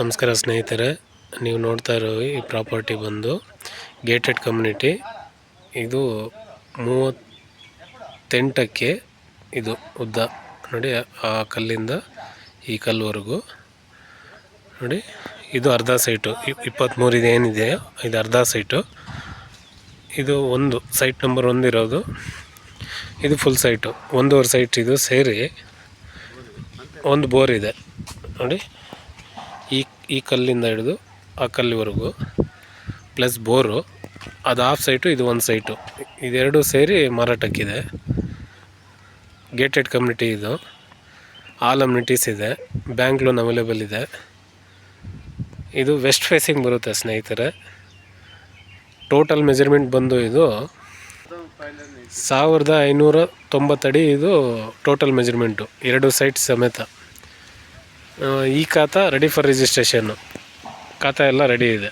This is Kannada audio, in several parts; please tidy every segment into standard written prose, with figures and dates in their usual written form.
ನಮಸ್ಕಾರ ಸ್ನೇಹಿತರೆ, ನೀವು ನೋಡ್ತಾ ಇರೋ ಈ ಪ್ರಾಪರ್ಟಿ ಬಂದು ಗೇಟೆಡ್ ಕಮ್ಯುನಿಟಿ. ಇದು 38ಕ್ಕೆ ಇದು ಉದ್ದ ನೋಡಿ, ಆ ಕಲ್ಲಿಂದ ಈ ಕಲ್ಲುವರೆಗೂ ನೋಡಿ. ಇದು ಅರ್ಧ ಸೈಟು, 23 ಏನಿದೆಯೋ ಇದು ಅರ್ಧ ಸೈಟು. ಇದು ಒಂದು ಸೈಟ್ ನಂಬರ್ 1 ಇರೋದು. ಇದು ಫುಲ್ ಸೈಟು, 1.5 ಸೈಟ್ ಇದು ಸೇರಿ ಒಂದು ಬೋರ್ ಇದೆ ನೋಡಿ. ಈ ಕಲ್ಲಿಂದ ಹಿಡಿದು ಆ ಕಲ್ಲಿವರೆಗೂ ಪ್ಲಸ್ ಬೋರು, ಅದು ಹಾಫ್ ಸೈಟು, ಇದು ಒಂದು ಸೈಟು, ಇದೆರಡು ಸೇರಿ ಮಾರಾಟಕ್ಕಿದೆ. ಗೇಟೆಡ್ ಕಮ್ಯುನಿಟಿ ಇದು. ಆಲ್ ಅಮ್ಯುನಿಟೀಸ್ ಇದೆ, ಬ್ಯಾಂಕ್ ಲೋನ್ ಅವೈಲೇಬಲ್ ಇದೆ. ಇದು ವೆಸ್ಟ್ ಫೇಸಿಂಗ್ ಬರುತ್ತೆ ಸ್ನೇಹಿತರೆ. ಟೋಟಲ್ ಮೆಜರ್ಮೆಂಟ್ ಬಂದು ಇದು 1590 ಅಡಿ. ಇದು ಟೋಟಲ್ ಮೆಜರ್ಮೆಂಟು, 2 ಸೈಟ್ ಸಮೇತ. ಈ ಖಾತಾ ರೆಡಿ ಫಾರ್ ರಿಜಿಸ್ಟ್ರೇಷನ್ನು, ಖಾತಾ ಎಲ್ಲ ರೆಡಿ ಇದೆ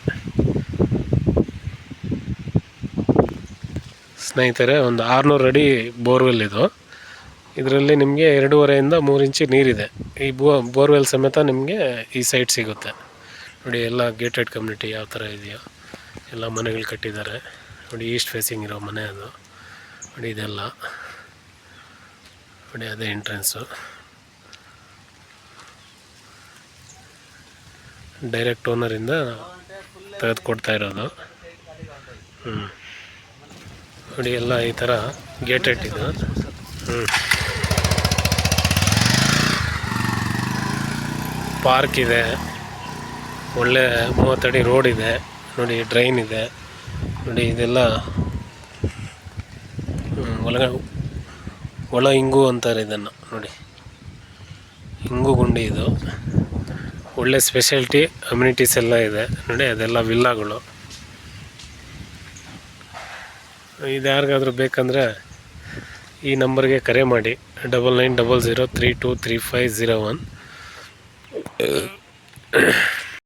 ಸ್ನೇಹಿತರೆ. ಒಂದು 600 ಅಡಿ ಬೋರ್ವೆಲ್ ಇದು. ಇದರಲ್ಲಿ ನಿಮಗೆ 2.5 3 ಇಂಚು ನೀರಿದೆ. ಈ ಬೋರ್ವೆಲ್ ಸಮೇತ ನಿಮಗೆ ಈ ಸೈಟ್ ಸಿಗುತ್ತೆ ನೋಡಿ. ಎಲ್ಲ ಗೇಟೆಡ್ ಕಮ್ಯುನಿಟಿ ಯಾವ ಥರ ಇದೆಯೋ ಎಲ್ಲ ಮನೆಗಳು ಕಟ್ಟಿದ್ದಾರೆ ನೋಡಿ. ಈಸ್ಟ್ ಫೇಸಿಂಗ್ ಇರೋ ಮನೆ ಅದು ನೋಡಿ. ಇದೆಲ್ಲ ನೋಡಿ, ಅದೇ ಎಂಟ್ರೆನ್ಸು. ಡೈರೆಕ್ಟ್ ಓನರಿಂದ ತೆಗೆದುಕೊಡ್ತಾ ಇರೋದು. ನೋಡಿ, ಎಲ್ಲ ಈ ಥರ ಗೇಟೆಡ್ ಇದು. ಪಾರ್ಕ್ ಇದೆ, ಒಳ್ಳೆ 30 ಅಡಿ ರೋಡ್ ಇದೆ ನೋಡಿ. ಡ್ರೈನ್ ಇದೆ ನೋಡಿ. ಇದೆಲ್ಲ ಒಳ ಇಂಗು ಅಂತಾರೆ ಇದನ್ನು ನೋಡಿ. ಇಂಗು ಗುಂಡಿ ಇದು. ಒಳ್ಳೆ ಸ್ಪೆಷಾಲಿಟಿ ಅಮ್ಯುನಿಟೀಸ್ ಎಲ್ಲ ಇದೆ ನೋಡಿ. ಅದೆಲ್ಲ ವಿಲ್ಲಾಗಳು. ಇದು ಯಾರಿಗಾದ್ರೂ ಬೇಕಂದರೆ ಈ ನಂಬರ್ಗೆ ಕರೆ ಮಾಡಿ, 9900323501.